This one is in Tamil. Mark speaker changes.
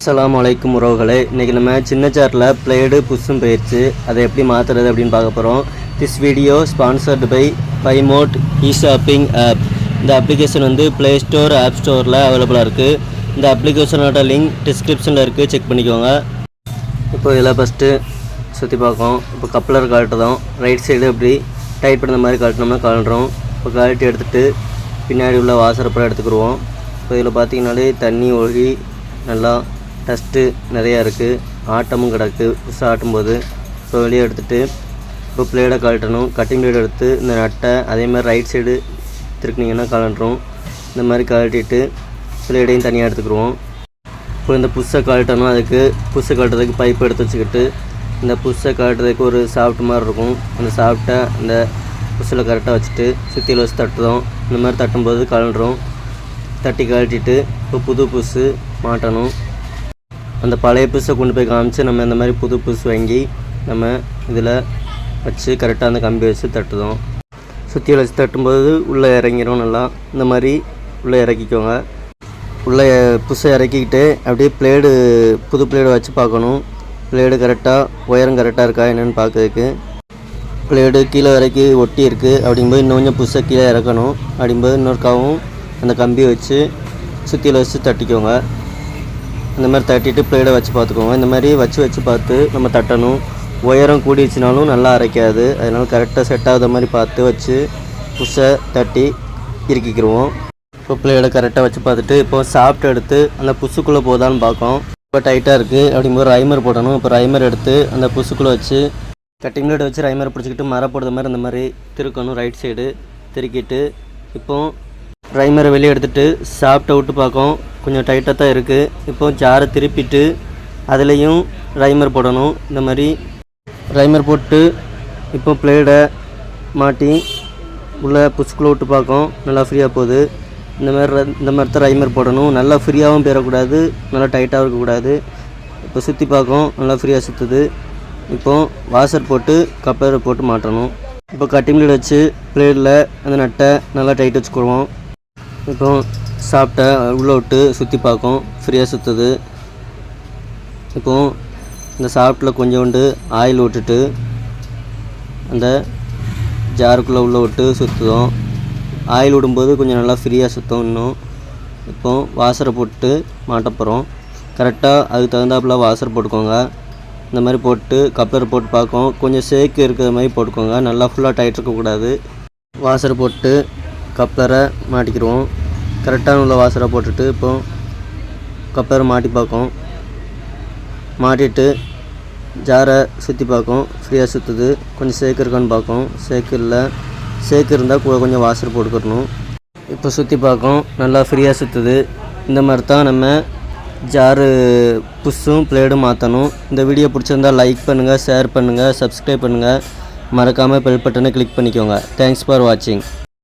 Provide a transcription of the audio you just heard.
Speaker 1: அஸ்ஸலாமு அலைக்கும் உறவுகளே, இன்றைக்கி நம்ம சின்ன ஜாரில் பிளேடு புஷ்ஷும் போயிடுச்சு. அதை எப்படி மாற்றுறது அப்படின்னு பார்க்க போகிறோம். This video sponsored by Bymote e-shopping app. இந்த அப்ளிகேஷன் வந்து ப்ளே ஸ்டோர், ஆப் ஸ்டோரில் அவைலபிளாக இருக்குது. இந்த அப்ளிகேஷனோட லிங்க் டிஸ்கிரிப்ஷனில் இருக்குது, செக் பண்ணிக்கோங்க. இப்போ இதில் ஃபஸ்ட்டு சுற்றி பார்க்கோம். இப்போ கப்ளர் கழட்டுறோம். ரைட் சைடு இப்படி டைட் பண்ணுற மாதிரி கழட்டினோம்னா கழட்டுறோம். இப்போ கழட்டி எடுத்துகிட்டு பின்னாடி உள்ள வாசரப்படம் எடுத்துக்கிடுவோம். இப்போ இதில் பார்த்தீங்கன்னாலே தண்ணி ஒழுகி நல்லா டஸ்ட்டு நிறையா இருக்குது, ஆட்டமும் கிடக்கு புதுசாக ஆட்டும்போது. ஸோ வெளியே எடுத்துகிட்டு இப்போ பிளேடை கழட்டணும். கட்டிங் பிளேடு எடுத்து இந்த நட்டை அதேமாதிரி ரைட் சைடு திருக்குனிங்கன்னா கழட்டுறோம். இந்த மாதிரி கழட்டிட்டு பிளேடையும் தனியாக எடுத்துக்கிடுவோம். இப்போ இந்த புஷ்ஷை கழட்டணும். அதுக்கு புஷ்ஷை கழட்டுறதுக்கு பைப் எடுத்து வச்சுக்கிட்டு இந்த புஷ்ஷை கழட்டுறதுக்கு ஒரு சாஃப்ட் மாதிரி இருக்கும். அந்த சாஃப்ட்டை அந்த புஷ்ஷில் கரெக்டாக வச்சுட்டு சுற்றியில் வச்சு தட்டுறோம். இந்த மாதிரி தட்டும்போது கழட்டுறோம். தட்டி கழட்டிட்டு இப்போ புது புஷ்ஷு மாட்டணும். அந்த பழைய புஷ்ஷை கொண்டு போய் காமிச்சு நம்ம இந்த மாதிரி புது புஷ் வாங்கி நம்ம இதில் வச்சு கரெக்டாக அந்த கம்பி வச்சு தட்டுறோம். சுற்றியில் வச்சு தட்டும்போது உள்ளே இறங்கிடும். நல்லா இந்த மாதிரி உள்ளே இறக்கிக்கோங்க. உள்ளே புஷ்ஷை இறக்கிக்கிட்டு அப்படியே பிளேடு புது பிளேடு வச்சு பார்க்கணும். பிளேடு கரெக்டாக உயரம் கரெக்டாக இருக்கா என்னென்னு பார்க்கறதுக்கு. பிளேடு கீழே வரைக்கும் ஒட்டி இருக்குது அப்படிங்கும்போது இன்னும் கொஞ்சம் புஷ்ஷை கீழே இறக்கணும். அப்படிங்கும்போது இன்னொருக்காவும் அந்த கம்பியை வச்சு சுற்றியில் வச்சு தட்டிக்கோங்க. இந்த மாதிரி தட்டிட்டு பிளேடை வச்சு பார்த்துக்கோங்க. இந்த மாதிரி வச்சு பார்த்து நம்ம தட்டணும். உயரம் கூடிடுச்சுனாலும் நல்லா அரைக்காது. அதனால் கரெக்டாக செட் ஆகுத மாதிரி பார்த்து வச்சு புஷ்ஷை தட்டி இறுக்கிக்கிடுவோம். இப்போ பிளேடை கரெக்டாக வச்சு பார்த்துட்டு இப்போ சாஃப்ட் எடுத்து அந்த புஷ்ஷுக்குள்ளே போதான்னு பார்க்கோம். இப்போ டைட்டாக இருக்குது அப்படிங்கும்போது ரைமர் போடணும். இப்போ ரைமர் எடுத்து அந்த புஷ்ஷுக்குள்ளே வச்சு கட்டிங் பிளேடை வச்சு ரைமர் பிடிச்சிக்கிட்டு மர போடுற மாதிரி அந்த மாதிரி திருக்கணும். ரைட் சைடு திருக்கிட்டு இப்போ ரைமரை வெளியே எடுத்துகிட்டு சாஃப்ட்டை விட்டு பார்க்கும். கொஞ்சம் டைட்டாக தான் இருக்குது. இப்போ ஜாரை திருப்பிட்டு அதுலேயும் ரைமர் போடணும். இந்த மாதிரி ரைமர் போட்டு இப்போ பிளேடை மாட்டி உள்ளே புஷ்குள்ளே விட்டு பார்க்கும். நல்லா ஃப்ரீயாக போகுது. இந்த மாதிரி தான் ரைமர் போடணும். நல்லா ஃப்ரீயாகவும் போயிடக்கூடாது, நல்லா டைட்டாகவும் இருக்கக்கூடாது. இப்போ சுற்றி பார்க்கும். நல்லா ஃப்ரீயாக சுற்றுது. இப்போ வாஷர் போட்டு கப்பரை போட்டு மாட்டணும். இப்போ கட்டிங் பிளேட் வச்சு பிளேடில் அந்த நட்டை நல்லா டைட் வச்சுக்கிடுவோம். இப்போ சாப்பிட்ட உள்ளே விட்டு சுற்றி பார்க்கும். ஃப்ரீயாக சுற்றுது. இப்போது இந்த சாப்பிட்டில் கொஞ்சோண்டு ஆயில் விட்டுட்டு அந்த ஜாருக்குள்ளே உள்ளே விட்டு சுற்றுவோம். ஆயில் விடும்போது கொஞ்சம் நல்லா ஃப்ரீயாக சுற்றும் இன்னும். இப்போது வாசரை போட்டு மாட்ட போகிறோம். கரெக்டாக அதுக்கு தகுந்தாப்புல வாசர் போட்டுக்கோங்க. இந்த மாதிரி போட்டு கப்ளர் போட்டு பார்க்கும். கொஞ்சம் ஷேக்கு இருக்கிற மாதிரி போட்டுக்கோங்க. நல்லா ஃபுல்லாக டைட் இருக்கக்கூடாது. வாசர் போட்டு கப்ளரை மாட்டிக்கிடுவோம். கரெக்டான உள்ள வாசரை போட்டுட்டு இப்போது கப்ளரை மாட்டி பார்க்கும். மாட்டிட்டு ஜாரை சுற்றி பார்க்கும். ஃப்ரீயாக சுற்றுது. கொஞ்சம் ஷேக்கு இருக்கான்னு பார்க்கும். ஷேக்கு இல்லை. ஷேக்கு இருந்தால் கூட கொஞ்சம் வாசர் போட்டுக்கணும். இப்போ சுற்றி பார்க்கும். நல்லா ஃப்ரீயாக சுற்றுது. இந்த மாதிரி தான் நம்ம ஜாரு புஷ்ஷும் பிளேடும் மாற்றணும். இந்த வீடியோ பிடிச்சிருந்தால் லைக் பண்ணுங்கள், ஷேர் பண்ணுங்கள், சப்ஸ்கிரைப் பண்ணுங்கள். மறக்காமல் பெல் பட்டனை கிளிக் பண்ணிக்கோங்க. தேங்க்ஸ் ஃபார் வாட்சிங்.